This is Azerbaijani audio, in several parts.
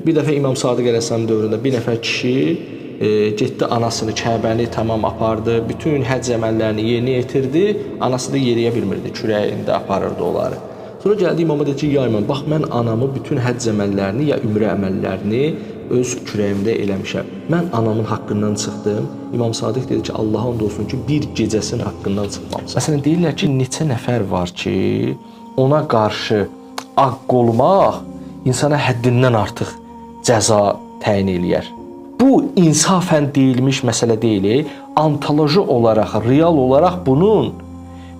Bir dəfə İmam Sadiq əleyhissalam dövründə bir nəfər kişi getdi anasını Kəbəni tamam apardı, bütün həcc əməllərini yerinə yetirdi, anası da yeriyə bilmirdi, kürəyində aparırdı onları. Sonra gəldi imama dedi ki, ya imam, bax mən anamı bütün həcc əməllərini ya ümrə əməllərini öz kürəyimdə eləmişəm. Mən anamın haqqından çıxdım. İmam Sadiq dedi ki, Allaha and olsun ki, bir gecəsinin haqqından çıxmamısan. Məsələn, deyirlər ki, neçə nəfər var ki, ona qarşı ağ olmaq insana həddindən artıq cəza təyin eləyər. Bu insafən deyilmiş məsələ deyil, ontoloji olaraq, real olaraq bunun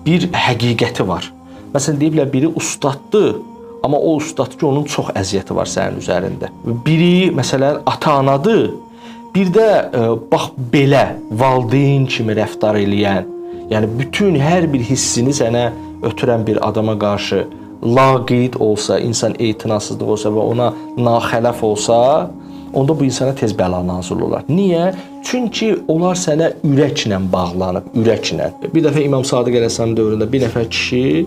bir həqiqəti var. Məsələn, deyiblər, biri ustaddır, amma o ustad ki, onun çox əziyyəti var sənin üzərində. Biri, məsələn, ata-anadır, bir də bax belə valideyn kimi rəftar eləyən, yəni bütün hər bir hissini sənə ötürən bir adama qarşı laqeyd olsa, insan etinasızlıq olsa və ona naxələf olsa, onda bu insana tez bəla nazil olar. Niyə? Çünki onlar sənə ürəklə bağlanıb, ürəklə. Bir dəfə İmam Sadiq əleyhissalam dövründə bir nəfər kişi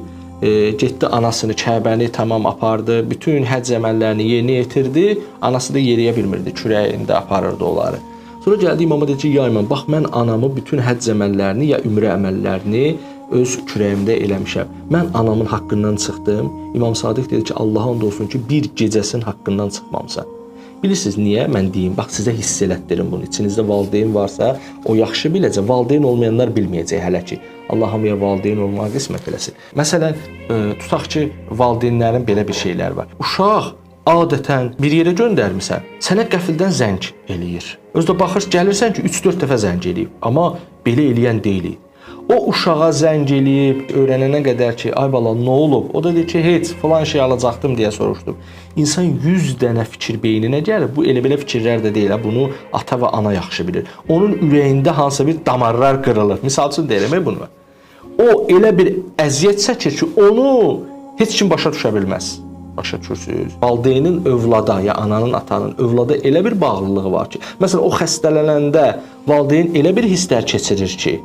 getdi anasını Kəbəni tamam apardı, bütün həcc əməllərini yerinə yetirdi, anası da yeriyə bilmirdi, kürəyində aparırdı onları. Sonra gəldi imama dedi ki, ya imam, bax mən anamı bütün həcc əməllərini ya ümrə əməllərini öz kürəyimdə eləmişəm. Mən anamın haqqından çıxdım. İmam Sadiq dedi ki, Allaha and olsun ki, bir gecəsinin haqqından çıxmamısan. Bilirsiniz niyə? Mən deyim, bax sizə hiss elətdirim bunu. İçinizdə valideyn varsa, o yaxşı biləcək. Valideyn olmayanlar bilməyəcək hələ ki. Allah hamıya valideyn olmağı qismət eləsin. Məsələn, tutaq ki, valideynlərin belə bir şeylər var. Uşaq adətən bir yerə göndərmisən, sənə qəfildən zəng eləyir. Özdə baxırsan, gəlirsən ki, 3-4 dəfə zəng eləyib. Amma belə eləyən deyil. O uşağa zəng eləyib, öyrənənə qədər ki, ay bala, nə olub? O da deyir ki, heç, falan şey alacaqdım deyə soruşdum. İnsan 100 dənə fikir beyninə gəlir. Bu elə-belə fikirlər də deyil. Bunu ata və ana yaxşı bilir. Onun ürəyində hansısa bir damarlar qırılır. Misal üçün deyirəm bunu. O elə bir əziyyət çəkir ki, onu heç kim başa düşə bilməz. Başa düşürsünüz? Valideynin övlada, ya ananın, atanın övlada elə bir bağlılığı var ki, məsələn, o xəstələnəndə valideyn elə bir hisslər keçirir ki,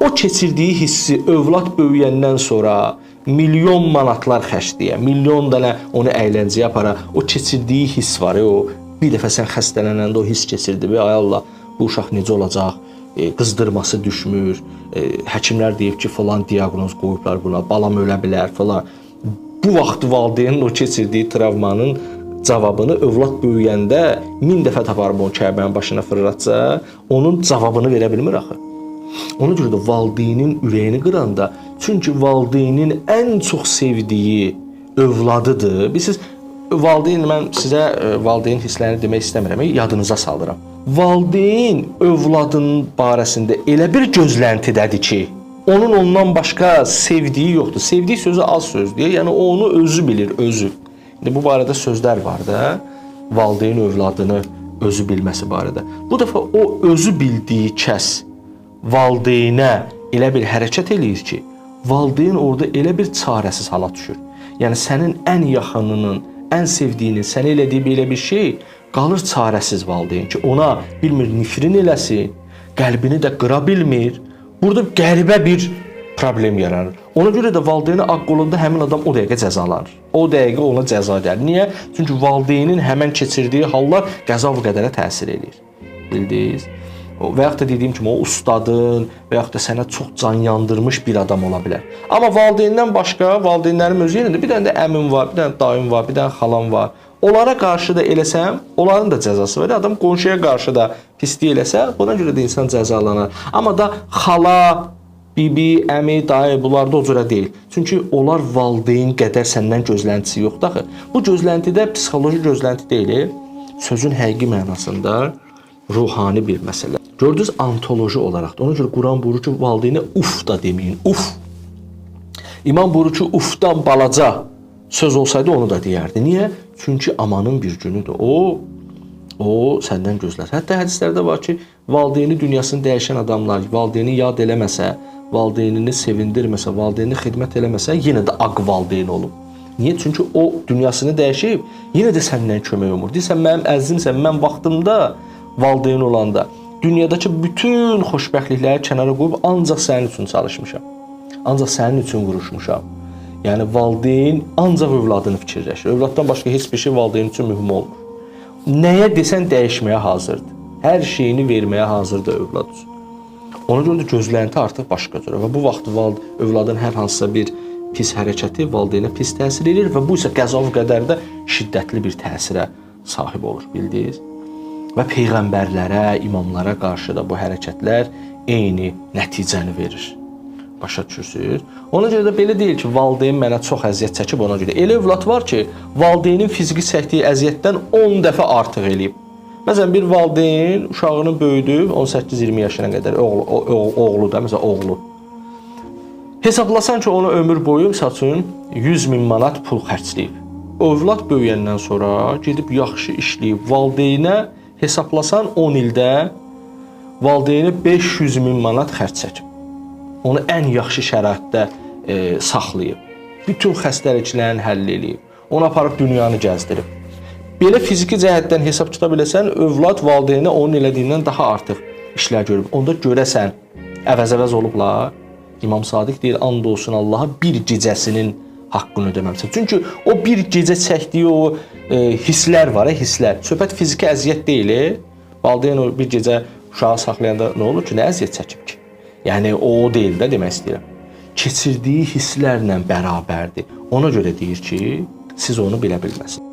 o keçirdiyi hissi övlad böyüyəndən sonra milyon manatlar xərcləyə, milyon dənə onu əyləncəyə apara, o keçirdiyi hiss var, o bir dəfə sən xəstələnəndə o hiss keçirdi və ay Allah, bu uşaq necə olacaq, qızdırması düşmür, həkimlər deyib ki, falan diaqnoz qoyublar buna, balam ölə bilər falan. Bu vaxt valideynin o keçirdiyi travmanın cavabını övlad böyüyəndə 1000 dəfə taparım o Kəbənin başına fırlatsa, onun cavabını verə bilmir axı. Ona görə də valideynin ürəyini qıranda, çünki valideynin ən çox sevdiyi övladıdır. Bilirsiniz, valideyn, mən sizə valideyn hisslərini demək istəmirəm, yadınıza salıram. Valideyn övladının barəsində elə bir gözləntidədir ki, onun ondan başqa sevdiyi yoxdur. Sevdiyi sözü az sözdür, yəni o onu özü bilir, özü. İndi bu barədə sözlər var da, valideyn övladını özü bilməsi barədə. Bu dəfə o özü bildiyi kəs valideynə elə bir hərəkət eləyir ki, valideyn orada elə bir çarəsiz hala düşür. Yəni sənin ən yaxınının, ən sevdiyinin sənə elədiyi belə bir şey qalır çarəsiz valideyn ki, ona bilmir nifrin eləsin, qəlbini də qıra bilmir. Burada qəribə bir problem yaranır. Ona görə də valideyni ağ qolunda həmin adam o dəqiqə cəzalanır. O dəqiqə ona cəza gəlir. Niyə? Çünki valideynin həmən keçirdiyi hallar qəza və qədərə təsir eləyir. Bildiniz? Və yaxud da dediyim kimi o ustadın və yaxud da sənə çox can yandırmış bir adam ola bilər. Amma valideyndən başqa, valideynlərin özü yerində bir dənə də əmim var, bir dənə dayım var, bir dənə xalam var. Onlara qarşı da eləsəm, onların da cəzası var. Adam qonşuya qarşı da pislik eləsə, buna görə də insan cəzalanar. Amma da xala, bibi, əmi, dayı bunlar da o cürə deyil. Çünki onlar valideyn qədər səndən gözləntisi yoxdur axı. Bu gözləntidə psixoloji gözlənti deyil, sözün həqiqi mənasında ruhani bir məsələ. Gördünüz, ontoloji olaraq da. Ona görə Quran buyurur ki, valideynə uf da deməyin, uf. İmam buyurur ki, ufdan balaca söz olsaydı onu da deyərdi. Niyə? Çünki amanın bir günüdür. O səndən gözlər. Hətta hədislərdə var ki, valideyni dünyasını dəyişən adamlar, valideyni yad eləməsə, valideynini sevindirməsə, valideynini xidmət eləməsə, yenə də ağ valideyn olub. Niyə? Çünki o dünyasını dəyişib, yenə də səndən kömək umur. Deyirsən, mənim əzizimsən, mən vaxtımda valideyn olanda dünyadakı bütün xoşbəxtlikləri kənara qoyub ancaq sənin üçün çalışmışam. Ancaq sənin üçün vuruşmuşam. Yəni valideyn ancaq övladını fikirləşir. Övladdan başqa heç bir şey valideyn üçün mühüm olmur. nəyə desən dəyişməyə hazırdır. Hər şeyini verməyə hazırdır övlad üçün. Ona görə də gözlənti artıq başqa cür və bu vaxt övladın hər hansısa bir pis hərəkəti valideynə pis təsir edir və bu isə qəza-və qədərdə şiddətli bir təsirə sahib olur, bildiniz? Və peyğəmbərlərə, imamlara qarşı da bu hərəkətlər eyni nəticəni verir. Başa düşürsünüz? Ona görə də belə deyil ki, valideyn mənə çox əziyyət çəkib ona görə. Elə övlad var ki, valideynin fiziki çəkdiyi əziyyətdən 10 dəfə artıq eləyib. Məsələn, bir valideyn uşağını böyüdüb 18-20 yaşına qədər, oğlu da, məsələn, oğlu. Hesablasan ki, onu ömür boyu, məsəl üçün, 100 min manat pul xərcləyib. Övlad böyüyəndən sonra gedib yaxşı işləyib, valideynə hesablasan 10 ildə valideyni 500 min manat xərc çəkib. Onu ən yaxşı şəraitdə saxlayıb. Bütün xəstəliklərini həll edib. Onu aparıb dünyanı gəzdirib. Belə fiziki cəhətdən hesab tuta biləsən, övlad valideynə onun elədiyindən daha artıq işlər görüb. Onda görəsən, əvəz olublar. İmam Sadiq deyir, and olsun Allaha bir gecəsinin haqqını ödəməmsən. Çünki o bir gecə çəkdiyi o hisslər var, hisslər. Söhbət fiziki əziyyət deyil. Valideyn o bir gecə uşağı saxlayanda nə olur ki, nə əziyyət çəkib ki? Yəni o deyil də demək istəyirəm. Keçirdiyi hisslərlə bərabərdir. Ona görə deyir ki, siz onu bilə bilməsiniz.